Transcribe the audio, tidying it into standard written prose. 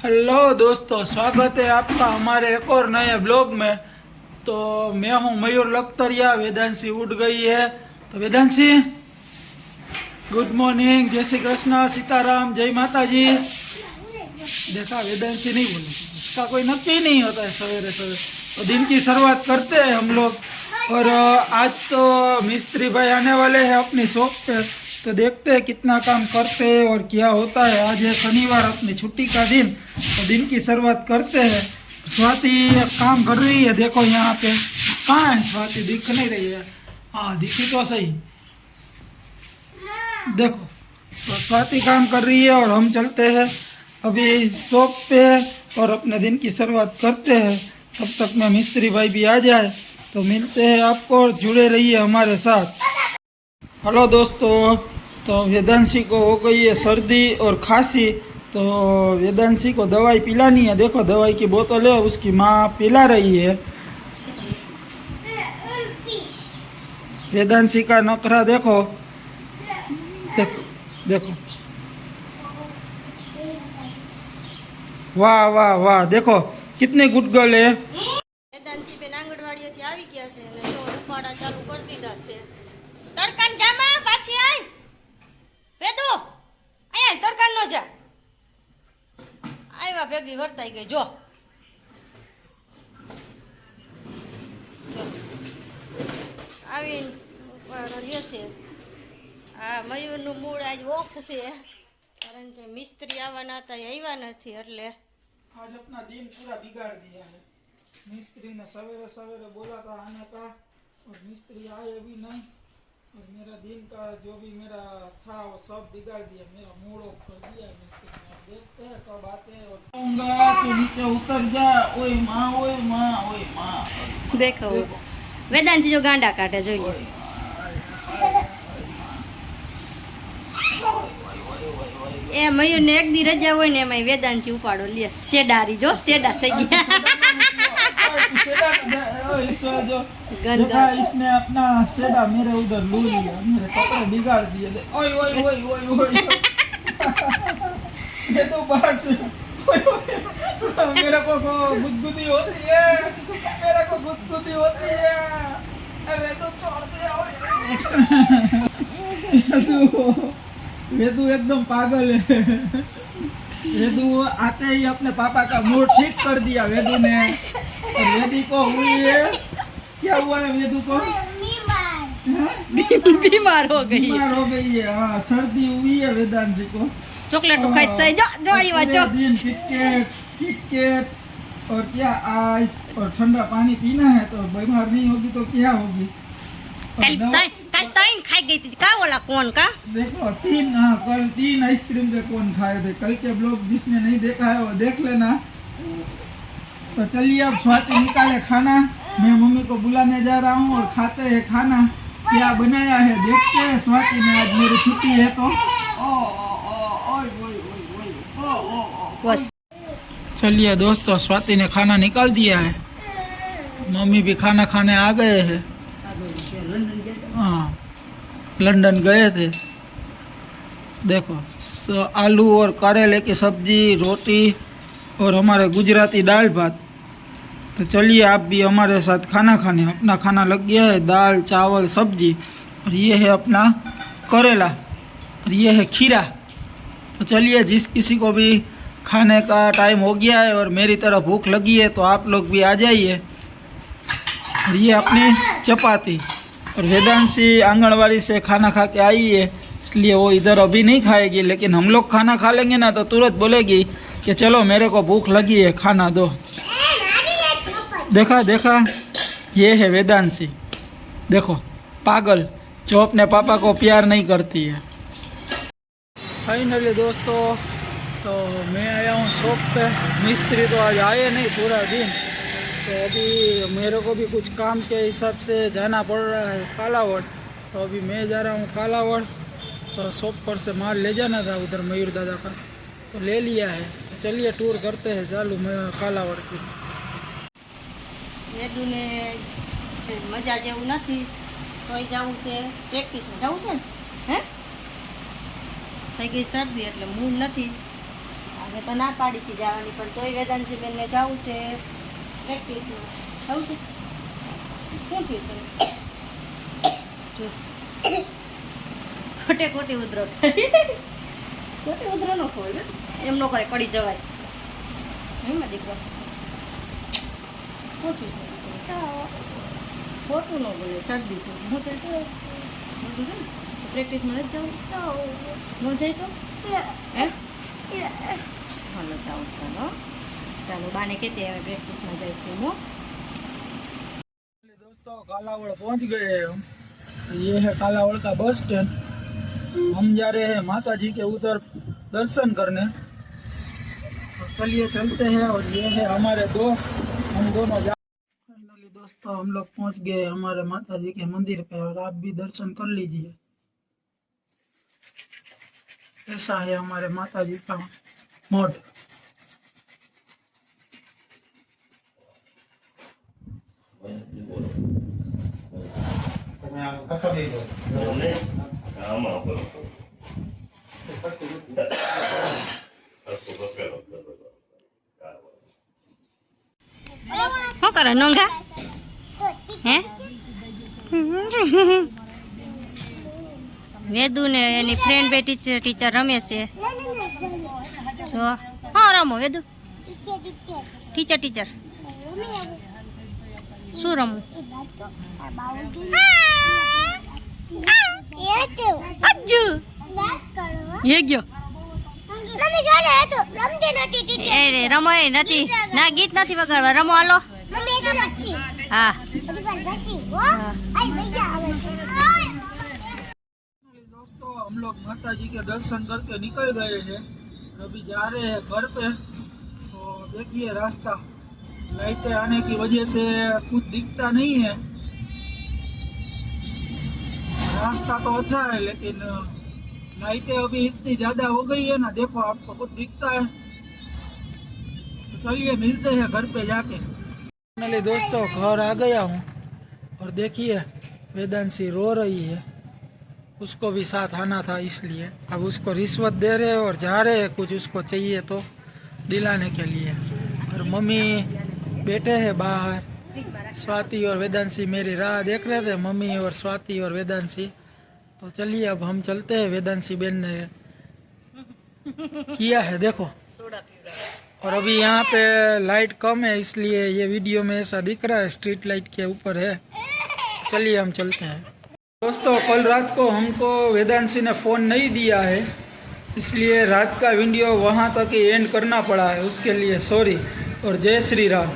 Hello दोस्तों, स्वागत है आपका हमारे एक और नए ब्लॉग में। तो मैं हूं मयूर लखतरिया। वेदांशी उठ गई है। तो वेदांशी, गुड मॉर्निंग, जय श्री कृष्ण, सीताराम, जय माता जी। देखा, वेदांशी नहीं बोली, इसका कोई नक्की नहीं होता है सवेरे सवेरे। तो दिन की शुरुआत करते हैं हम लोग। और आज तो मिस्त्री भाई आने वाले हैं अपनी शॉप पे, तो देखते हैं कितना काम करते हैं और क्या होता है। आज है शनिवार, अपनी छुट्टी का दिन, तो दिन की शुरुआत करते हैं। स्वाति काम कर रही है, देखो यहाँ पे। कहाँ है स्वाति? दिख नहीं रही है। हाँ, दिखी तो सही। देखो, तो स्वाति काम कर रही है और हम चलते हैं अभी शॉप पे और अपने दिन की शुरुआत करते हैं। तब तक में मिस्त्री भाई भी आ जाए तो मिलते हैं आपको, और जुड़े रहिए हमारे साथ। हेलो दोस्तों, तो वेदांशी को हो गई है सर्दी और खांसी, तो वेदांशी को दवाई पिलानी है। देखो, दवाई की बोतल है, उसकी माँ पिला रही है। वेदांशी का नखरा देखो, देखो देखो, वाह वाह वाह, देखो कितने गुटगल है। વેદાંશી બેન આંગણવાડીએથી આવી ગયા છે અને જો ઉપાડા ચાલુ કરી દીધા છે. તડકાન જામાં પાછી આય વેદુ આય તડકાન નો જા આયવા ભેગી વર્તાઈ ગઈ જો આવી ઉપાડા લે છે. આ મયુરનું મૂડ આજ ઓફ છે કારણ કે મિસ્ત્રી આવવાના હતા, એ આવ્યા નથી એટલે आज अपना दिन पूरा बिगाड़ दिया है। मिस्त्री ने सवेरे सवेरे बोला था आने का, और मिस्त्री आए भी नहीं, और मेरा दिन का जो भी मेरा था वो सब बिगाड़ दिया, मेरा मूड ऑफ कर दिया है मिस्त्री ने। देखते हैं कब आते हैं। और कहूंगा तो नीचे उतर जा। ओए माँ, ओए माँ, ओए माँ। देखो વેદાંશી જો ગાંડા કાઢે જોઈએ. એ મયુર ને એક દી રજા હોય ને એમાં વેદાંશી ઉપાડો લે. શેડારી જો શેડા થઈ ગયા. देखा, इसने अपना सेडा मेरे उधर लू लिया, मेरे कपड़े बिगाड़ दिए। ओए ओए ओए ओए ओए, ये तो बस मेरे को गुदगुदी होती है, मेरे को गुदगुदी होती है। अबे तो छोड़ दे। वेदू एकदम पागल है। वेदू आते ही अपने पापा का मूड ठीक कर दिया वेदू ने। और वेदी को हुई है, क्या हुआ है वेदू को? बीमार हो गई. बीमार हो गई है। हाँ, सर्दी हुई है वेदांशी को। ચોકલેટ ખાઈ જો જો આવ્યા જો. दिन किटकेट किटकेट और क्या आइस और ठंडा पानी पीना है, तो बीमार नहीं होगी तो क्या होगी? કાલ ત્રણ ખાઈ ગઈ હતી. કા ઓલા કોણ કા देखो, कल 3 आइसक्रीम के कौन खाए थे। कल के ब्लॉग जिसने नहीं देखा है वो देख लेना। तो चलिए, अब स्वाति निकाले खाना। मैं मम्मी को बुलाने जा रहा हूँ और खाते हैं खाना। क्या बनाया है देखते हैं। स्वाति ने आज मेरी छुट्टी है तो બસ. चलिए दोस्तों, स्वाति ने खाना निकाल दिया है। मम्मी भी खाना खाने आ गए हैं। हाँ, लंदन गए थे। देखो, आलू और करेले की सब्जी, रोटी और हमारे गुजराती दाल भात। तो चलिए, आप भी हमारे साथ खाना खाने। अपना खाना लग गया है, दाल चावल सब्जी, और ये है अपना करेला, और ये है खीरा। तो चलिए, जिस किसी को भी खाने का टाइम हो गया है और मेरी तरह भूख लगी है तो आप लोग भी आ जाइए। और ये अपनी चपाती। और वेदांशी आंगनवाड़ी से खाना खा के आई है, इसलिए वो इधर अभी नहीं खाएगी, लेकिन हम लोग खाना खा लेंगे ना तो तुरंत बोलेगी कि चलो मेरे को भूख लगी है, खाना दो। देखा देखा, ये है वेदांशी। देखो, पागल, जो अपने पापा को प्यार नहीं करती है। फाइनली दोस्तों, तो मैं आया हूँ शॉप पे। मिस्त्री तो आज आए नहीं पूरा दिन, तो अभी मेरे को भी कुछ काम के हिसाब से जाना पड़ रहा है कालावड़। तो अभी मैं जा रहा हूँ कालावड़। तो शॉप पर से माल ले जाना था उधर मयूर दादा का, तो ले लिया है। चलिए, टूर करते हैं चालू मैं कालावड़ की। વેદુને મજા જેવું નથી તોય જવું છે પ્રેક્ટિસમાં જવું છે ને. હે થઈ ગઈ શરદી એટલે મૂડ નથી. અમે તો ના પાડી છે જવાની, પણ તોય વેદાંશી બેનને જવું છે પ્રેક્ટિસમાં. જવું છે. શું થયું તને? જો ખોટી ઉધરો ખોટી ઉધરો ન ખોય એમ ન કરે, પડી જવાય એમ દીકરો. શું થયું? ખોટું ન બોલે, શરદી થઈ છે. હું તો શરદી છે ને પ્રેક્ટિસમાં નથી જવું. ન જાય તો હે હાલો જાઉં. ચાલો બાને કહેते हैं प्रैक्टिस में जाए से वो। दोस्तों कालावड़ पहुंच गए हैं हम। ये है कालावड़ का बस स्टैंड। हम जा रहे हैं माता जी के उधर दर्शन करने। तो चलिए चलते हैं। और ये है हमारे दोस्त, हम दोनों जा। फाइनली दोस्तों हम लोग पहुंच गए हमारे माता जी के मंदिर पे, और आप भी दर्शन कर लीजिए। ऐसा है हमारे माता जी का मठ। શું કરે નોંગા હે? વેદુ ને એની ફ્રેન્ડ બે ટીચર રમે છે. જો હા રમો વેદુ. ટીચર શું રમવું? એ ગયો રમો એ નથી ના, ગીત નથી વગાડવા. રમો હાલો. હા दोस्तों हम लोग माता जी के दर्शन करके निकल गए हैं। अभी जा रहे हैं घर पे। तो देखिए रास्ता, लाइटें आने की वजह से कुछ दिखता नहीं है। रास्ता तो अच्छा है लेकिन लाइटें अभी इतनी ज्यादा हो गई है ना, देखो आपको कुछ दिखता है। तो चलिए मिलते हैं घर पे जाके। फाइनली दोस्तों घर आ गया हूँ, और देखिए वेदांशी रो रही है। उसको भी साथ आना था, इसलिए अब उसको रिश्वत दे रहे हैं और जा रहे हैं कुछ उसको चाहिए तो दिलाने के लिए। और मम्मी बैठे हैं बाहर। स्वाति और वेदांशी मेरी राह देख रहे थे, मम्मी और स्वाति और वेदांशी। तो चलिए अब हम चलते हैं। वेदांशी बेन ने किया है देखो। और अभी यहाँ पे लाइट कम है, इसलिए ये वीडियो में ऐसा दिख रहा है, स्ट्रीट लाइट के ऊपर है। चलिए हम चलते हैं। दोस्तों कल रात को हमको वेदांशी ने फ़ोन नहीं दिया है, इसलिए रात का वीडियो वहाँ तक ही एंड करना पड़ा है। उसके लिए सॉरी और जय श्री राम।